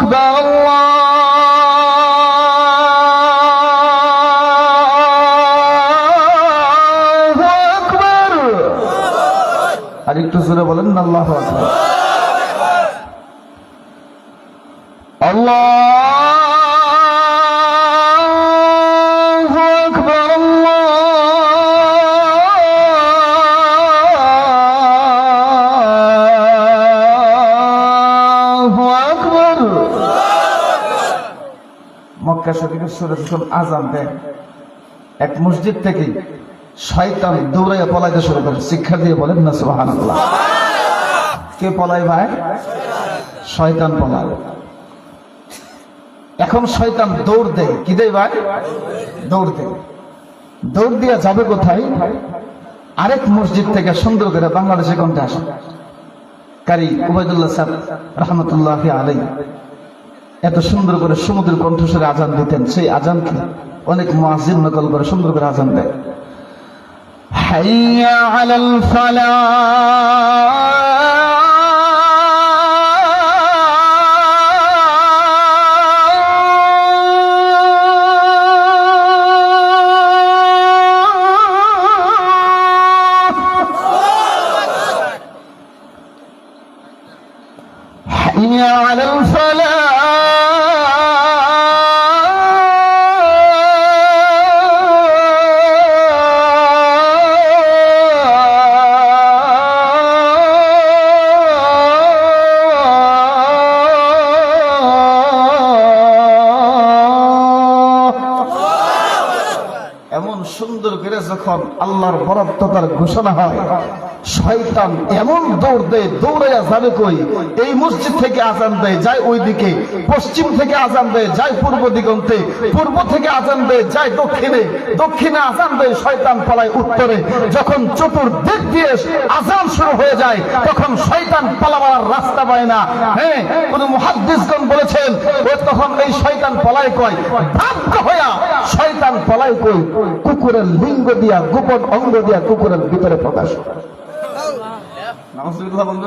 আকবার, আল্লাহু আকবার। আর একটু জোরে বলেন না আল্লাহু আকবার। আল্লাহু আকবার, আল্লাহু আকবার। মক্কা শরীফের সূরা যখন আযান দেয়, এক মসজিদ থেকে শয়তান দৌড়াইয়া পলাইতে শুরু করে। শিক্ষা দিয়ে বলেন না সুবহানাল্লাহ। কে পলায় ভাই? শয়তান পলায়। এখন শয়তান দৌড় দেয়। কি দেয় ভাই? দৌড় দেয়। দৌড় দিয়া যাবে কোথায়? আরেক মসজিদ থেকে সুন্দর করে বাংলাদেশে কোনটা আসে, কারি উবাইদুল্লাহ সাহেব রহমতুল্লাহি আলাইহি এত সুন্দর করে সমুদ্র কণ্ঠস্বরে আজান দিতেন। সেই আজানকে অনেক মুয়াজ্জিন নকল করে সুন্দর করে আজান দেয়। হাইয়া আলাল ফালাহ, حي على الفلاح، এমন সুন্দর করে যখন আল্লাহর বরাদ্দতার ঘোষণা হয়, শয়তান এমন দৌড় দেয়, দৌড়াইয়া যাবে কই? এই মসজিদ থেকে আজান দেয়, যায় ওইদিকে। পশ্চিম থেকে আজান দেয়, যায় পূর্ব দিগন্তে। পূর্ব থেকে আজান দেয়, যায় দক্ষিণে। দক্ষিণে আজান দেয়, শয়তান পালায় উত্তরে। যখন চতুর্দিক দিয়ে আজান শুরু হয়ে যায়, তখন শয়তান পালাবার রাস্তা পায় না। হ্যাঁ, কোন মুহাদ্দিসগণ বলেছেন, তখন এই শয়তান পলায় কয়, ভাগ্য হইয়া শয়তান পলায় কই? কুকুরের লিঙ্গ দিয়া, গোপন অঙ্গ দিয়া কুকুরের ভিতরে প্রকাশ। নাউজুবিল্লাহ বলবেন।